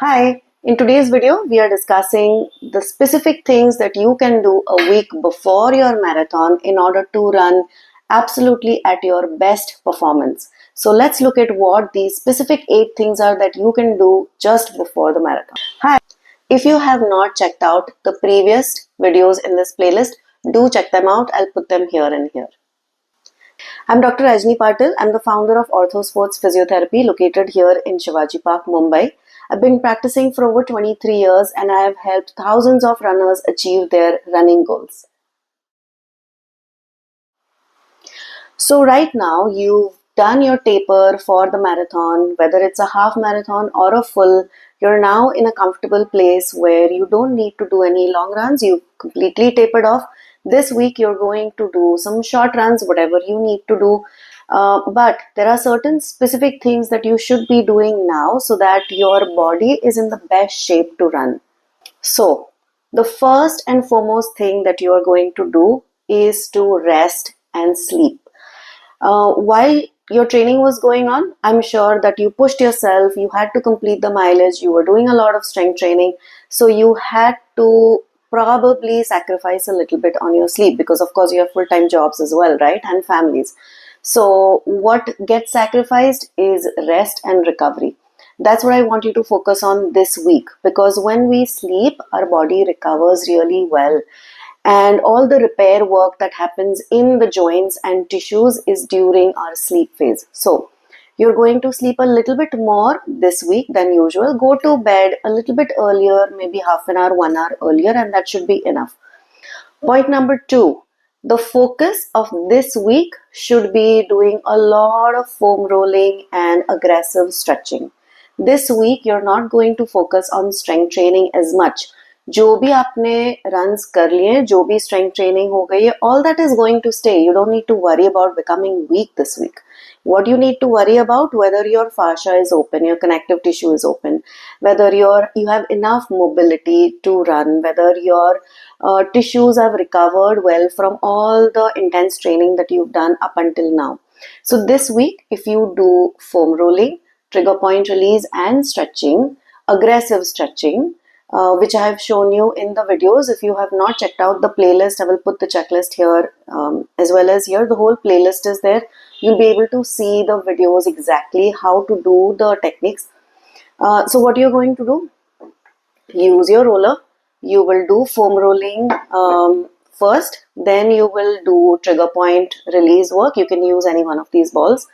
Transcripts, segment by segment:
Hi, in today's video, we are discussing the specific things that you can do a week before your marathon in order to run absolutely at your best performance. So let's look at what these specific 8 things are that you can do just before the marathon. Hi, if you have not checked out the previous videos in this playlist, do check them out. I'll put them here and here. I'm Dr. Rajni Patil. I'm the founder of Ortho Sports Physiotherapy located here in Shivaji Park, Mumbai. I've been practicing for over 23 years and I have helped thousands of runners achieve their running goals. So right now you've done your taper for the marathon, whether it's a half marathon or a full, you're now in a comfortable place where you don't need to do any long runs. You've completely tapered off. This week you're going to do some short runs, whatever you need to do. But there are certain specific things that you should be doing now so that your body is in the best shape to run. So, the first and foremost thing that you are going to do is to rest and sleep. While your training was going on, I'm sure that you pushed yourself, you had to complete the mileage, you were doing a lot of strength training, so you had to probably sacrifice a little bit on your sleep because of course you have full-time jobs as well, right? And families. So what gets sacrificed is rest and recovery. That's what I want you to focus on this week, because when we sleep, our body recovers really well. And all the repair work that happens in the joints and tissues is during our sleep phase. So you're going to sleep a little bit more this week than usual. Go to bed a little bit earlier, maybe half an hour, 1 hour earlier, and that should be enough. Point number 2, the focus of this week should be doing a lot of foam rolling and aggressive stretching. This week you're not going to focus on strength training as much. जो भी आपने runs कर लिए, जो भी strength training हो गई है, all that is going to stay. You don't need to worry about becoming weak this week. What you need to worry about, whether your fascia is open, your connective tissue is open, whether you have enough mobility to run, whether your tissues have recovered well from all the intense training that you've done up until now. So this week, if you do foam rolling, trigger point release and stretching, aggressive stretching, which I have shown you in the videos. If you have not checked out the playlist, I will put the checklist here as well as here. The whole playlist is there. You'll be able to see the videos exactly how to do the techniques. So what you're going to do, use your roller. You will do foam rolling first, then you will do trigger point release work. You can use any one of these balls.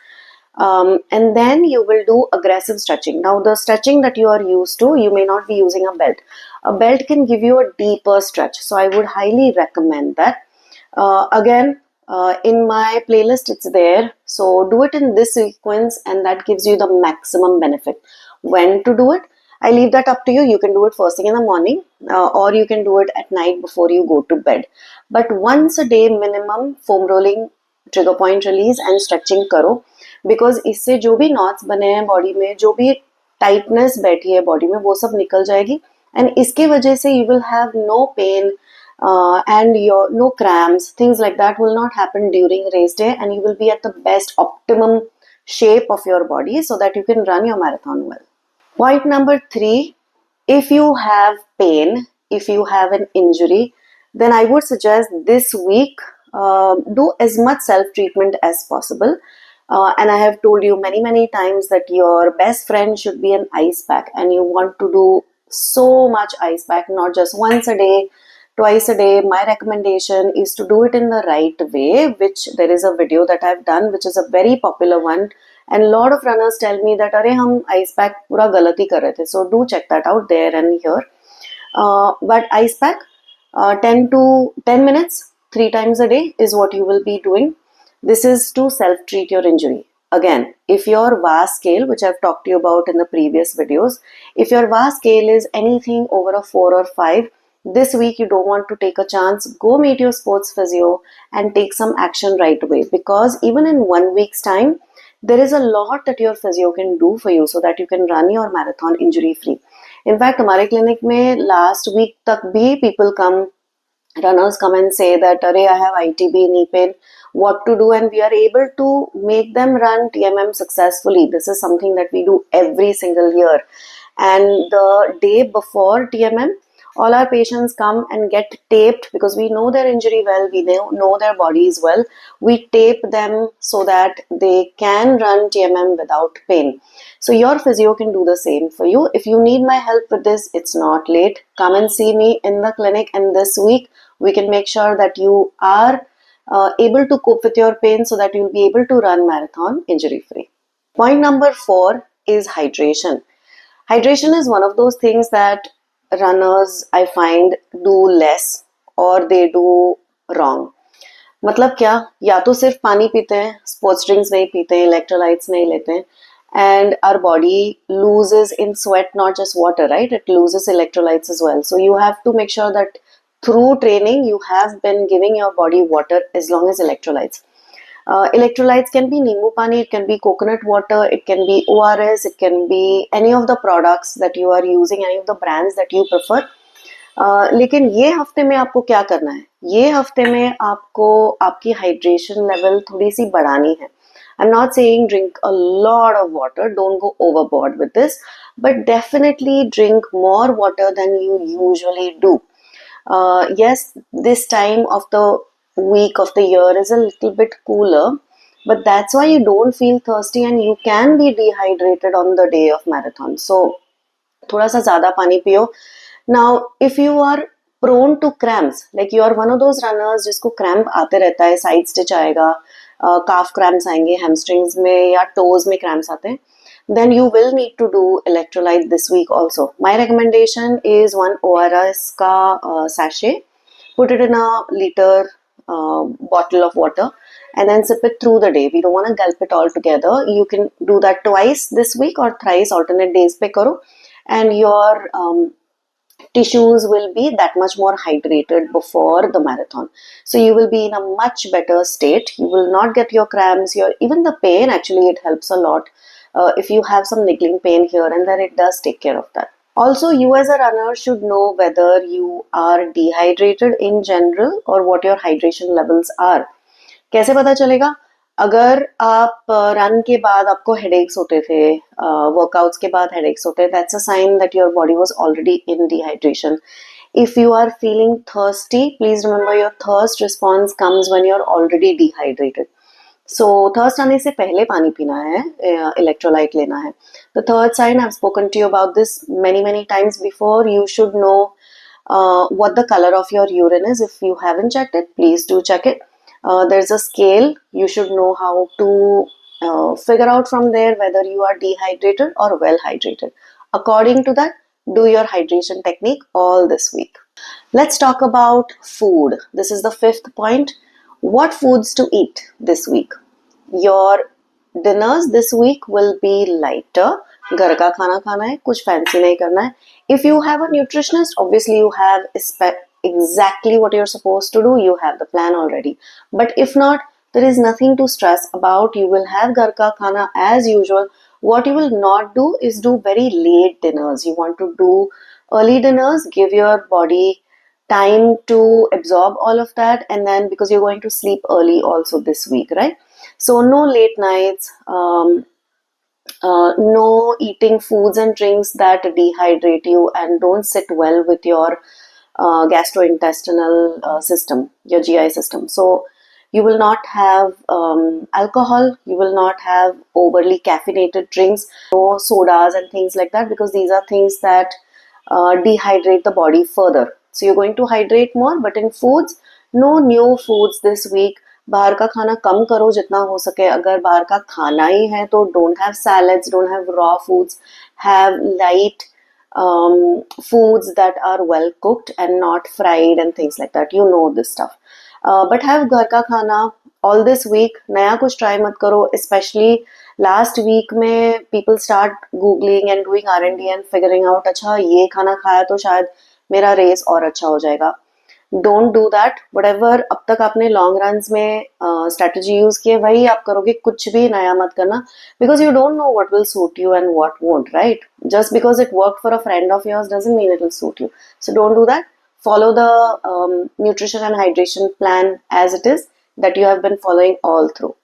And then you will do aggressive stretching. Now the stretching that you are used to, you may not be using a belt. A belt can give you a deeper stretch, so I would highly recommend that. Again, in my playlist it's there, so do it in this sequence and that gives you the maximum benefit. When to do it, I leave that up to you. You can do it first thing in the morning or you can do it at night before you go to bed. But once a day minimum foam rolling, trigger point release and stretching करो, because इससे जो भी knots बने हैं body में, जो भी tightness बैठी है बॉडी में, वो सब निकल जाएगी एंड इसके वजह से you will have no pain and your no cramps, things like that will not happen during race day and you will be at the best optimum shape of your body so that you can run your marathon well. Point number 3, if you have pain, if you have an injury, then I would suggest this week do as much self-treatment as possible. And I have told you many times that your best friend should be an ice pack, and you want to do so much ice pack, not just once a day, twice a day. My recommendation is to do it in the right way, which there is a video that I've done which is a very popular one, and a lot of runners tell me that अरे हम ice pack पूरा गलत ही कर रहे थे. So do check that out there and here. But ice pack 10 minutes 3 times a day is what you will be doing. This is to self-treat your injury. Again, if your VAS scale, which I've talked to you about in the previous videos, if your VAS scale is anything over a 4 or 5, this week you don't want to take a chance. Go meet your sports physio and take some action right away, because even in 1 week's time, there is a lot that your physio can do for you so that you can run your marathon injury free. In fact, हमारे clinic में last week तक भी people runners come and say that I have ITB, knee pain, what to do, and we are able to make them run TMM successfully. This is something that we do every single year, And the day before TMM, all our patients come and get taped because we know their injury well, we know their bodies well. We tape them so that they can run TMM without pain. So your physio can do the same for you. If you need my help with this, it's not late. Come and see me in the clinic, and this week we can make sure that you are able to cope with your pain so that you'll be able to run marathon injury free. Point number 4 is hydration. Hydration is one of those things that runners, I find, do less or they do wrong. मतलब क्या, या तो सिर्फ पानी पीते हैं, sports drinks नहीं पीते हैं, इलेक्ट्रोलाइट्स नहीं लेते हैं, and our body loses in sweat not just water, right? It loses electrolytes as well. So you have to make sure that through training you have been giving your body water as long as electrolytes. Electrolytes can be nimbu pani, it can be coconut water, it can be ORS, it can be any of the products that you are using, any of the brands that you prefer. लेकिन ये हफ्ते में आपको क्या करना है, ये हफ्ते में आपको आपकी हाइड्रेशन लेवल थोड़ी सी बढ़ानी है. I'm not saying drink a lot of water, don't go overboard with this, but definitely drink more water than you usually do. Yes, this time of the week of the year is a little bit cooler, but that's why you don't feel thirsty and you can be dehydrated on the day of marathon. So थोड़ा सा ज़्यादा पानी पियो. Now, if you are prone to cramps, like you are one of those runners जिसको cramp आते रहता है, side stitch आएगा, calf cramps आएंगे, hamstrings में या toes में cramps आते हैं, then you will need to do electrolyte this week also. My recommendation is one ORS का sachet. Put it in a liter bottle of water and then sip it through the day. We don't want to gulp it all together. You can do that twice this week or thrice, alternate days पे करो, and your tissues will be that much more hydrated before the marathon. So you will be in a much better state. You will not get your cramps, even the pain. Actually, it helps a lot. If you have some niggling pain here and there, it does take care of that. Also, you as a runner should know whether you are dehydrated in general or what your hydration levels are. कैसे पता चलेगा? अगर आप run के बाद आपको headaches होते थे, वर्कआउट्स के बाद हेडेक्स होते, that's a sign that your body was already in dehydration. If you are feeling thirsty, please remember your thirst response comes when you're already dehydrated. So thirst आने से पहले पानी पीना है, electrolyte लेना है. The third sign, I've spoken to you about this many times before. You should know what the color of your urine is. If you haven't checked it, please do check it. There's a scale. You should know how to figure out from there whether you are dehydrated or well hydrated. According to that, do your hydration technique all this week. Let's talk about food. This is the 5th point. What foods to eat this week? Your dinners this week will be lighter. घर का खाना खाना है, कुछ fancy नहीं करना है. If you have a nutritionist, obviously you have exactly what you're supposed to do. You have the plan already. But if not, there is nothing to stress about. You will have घर का खाना as usual. What you will not do is do very late dinners. You want to do early dinners, give your body time to absorb all of that, and then because you're going to sleep early also this week, right? So no late nights, no eating foods and drinks that dehydrate you and don't sit well with your gastrointestinal system, your GI system. So you will not have alcohol, you will not have overly caffeinated drinks, no sodas and things like that, because these are things that dehydrate the body further. So you're going to hydrate more, but in foods, no new foods this week. बाहर का खाना कम करो जितना हो सके. अगर बाहर का खाना ही है तो don't have salads, don't have raw foods, have light foods that are well cooked and not fried and things like that. You know this stuff. But have घर का खाना all this week. नया कुछ try मत करो. Especially last week में people start googling and doing R&D and figuring out अच्छा ये खाना खाया तो शायद मेरा रेस और अच्छा हो जाएगा. Don't do that. Whatever अब तक आपने long runs में strategy use किए वही आप करोगे. कुछ भी नया मत करना, because you don't know what will suit you and what won't, right? Just because it worked for a friend of yours doesn't mean it will suit you. So don't do that. Follow the nutrition and hydration plan as it is that you have been following all through.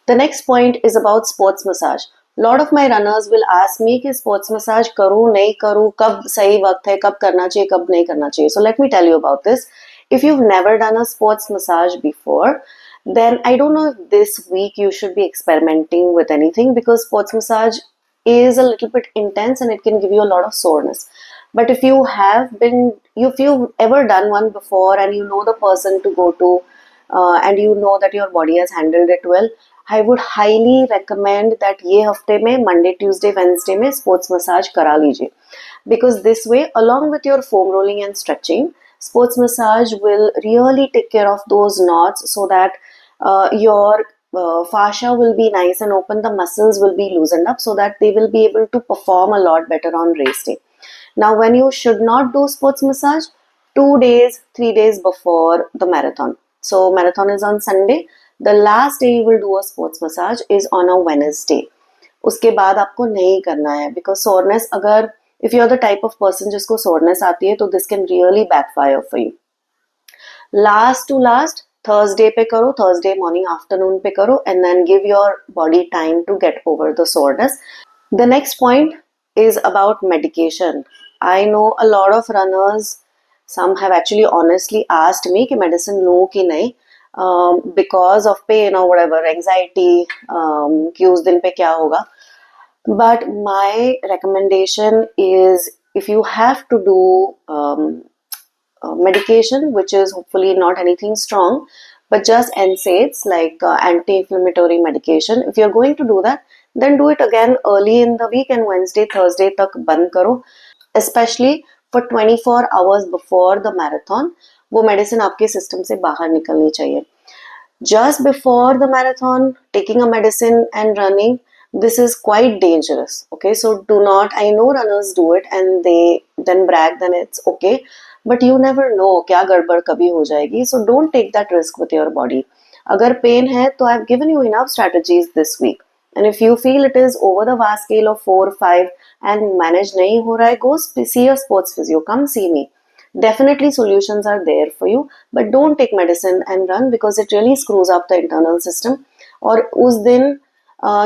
The next point is about sports massage. Lot of my runners will ask me कि sports massage करूँ नहीं करूँ, कब सही वक्त है, कब करना चाहिए, कब नहीं करना चाहिए. So let me tell you about this. If you've never done a sports massage before, then I don't know if this week you should be experimenting with anything, because sports massage is a little bit intense and it can give you a lot of soreness. But if you've ever done one before and you know the person to go to, and you know that your body has handled it well, I would highly recommend that ये हफ्ते में Monday, Tuesday, Wednesday में sports massage करा लीजिए. Because this way, along with your foam rolling and stretching, sports massage will really take care of those knots, so that your fascia will be nice and open, the muscles will be loosened up, so that they will be able to perform a lot better on race day. Now, when you should not do sports massage, 2 days, 3 days before the marathon. So marathon is on Sunday. The last day you will do a sports massage is on a Wednesday. उसके बाद आपको नहीं करना है, because soreness, अगर if you're the type of person जिसको soreness आती है, तो this can really backfire for you. Last to last Thursday पे करो, Thursday morning afternoon पे करो, and then give your body time to get over the soreness. The next point is about medication. I know a lot of runners, some have actually honestly asked me कि medicine लो कि नहीं, because of pain or whatever, anxiety, कि उस दिन पे क्या होगा. But my recommendation is, if you have to do medication, which is hopefully not anything strong, but just NSAIDs, like anti-inflammatory medication, if you're going to do that, then do it again early in the week, and Wednesday, Thursday तक बंद करो. Especially for 24 hours before the marathon, वो medicine आपके system से बाहर निकलनी चाहिए. Just before the marathon, taking a medicine and running, this is quite dangerous. Okay, so do not, I know runners do it and they then brag, then it's okay, but you never know क्या गड़बड़ कभी हो जाएगी. So don't take that risk with your body. अगर pain है तो I've given you enough strategies this week. And if you feel it is over the vast scale of 4 or 5 and manage nahi ho raha hai, go see a sports physio, come see me. Definitely solutions are there for you, but don't take medicine and run, because it really screws up the internal system. और उस दिन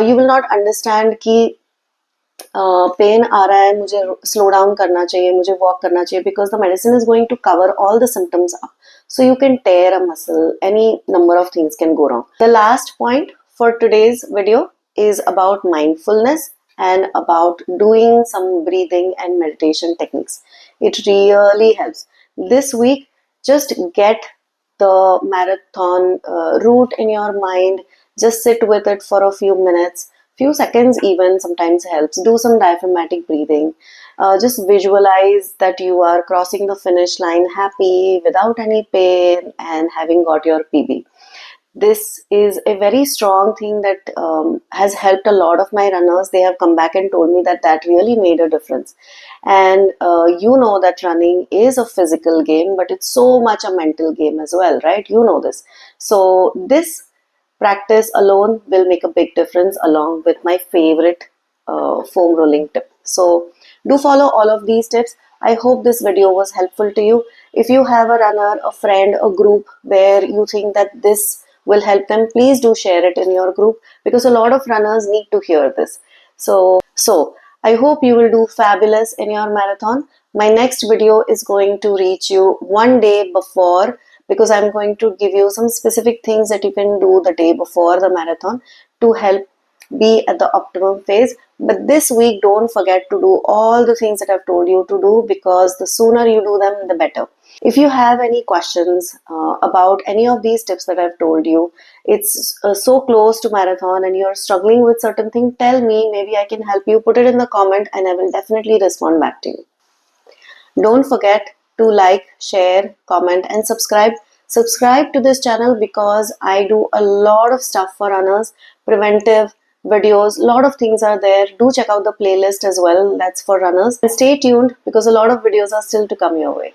you will not understand कि pen आ रहा है, मुझे slow down करना चाहिए, मुझे वॉक करना चाहिए, because the medicine is going to cover all the symptoms up. So you can tear a muscle, any number of things can go wrong. The last point for today's video is about mindfulness and about doing some breathing and meditation techniques. It really helps. This week, just get the marathon route in your mind. Just sit with it for a few minutes. Few seconds even sometimes helps. Do some diaphragmatic breathing. Just visualize that you are crossing the finish line happy, without any pain, and having got your PB. This is a very strong thing that has helped a lot of my runners. They have come back and told me that that really made a difference. And you know that running is a physical game, but it's so much a mental game as well, right? You know this. So this practice alone will make a big difference, along with my favorite foam rolling tip. So do follow all of these tips. I hope this video was helpful to you. If you have a runner, a friend, a group where you think that this will help them, please do share it in your group, because a lot of runners need to hear this. So I hope you will do fabulous in your marathon. My next video is going to reach you one day before, because I'm going to give you some specific things that you can do the day before the marathon to help be at the optimum phase. But this week, don't forget to do all the things that I've told you to do, because the sooner you do them, the better. If you have any questions about any of these tips that I've told you, it's so close to marathon and you're struggling with certain things, tell me, maybe I can help you. Put it in the comment and I will definitely respond back to you. Don't forget to like, share, comment and subscribe. Subscribe to this channel, because I do a lot of stuff for runners, preventive videos, a lot of things are there. Do check out the playlist as well, that's for runners. And stay tuned, because a lot of videos are still to come your way.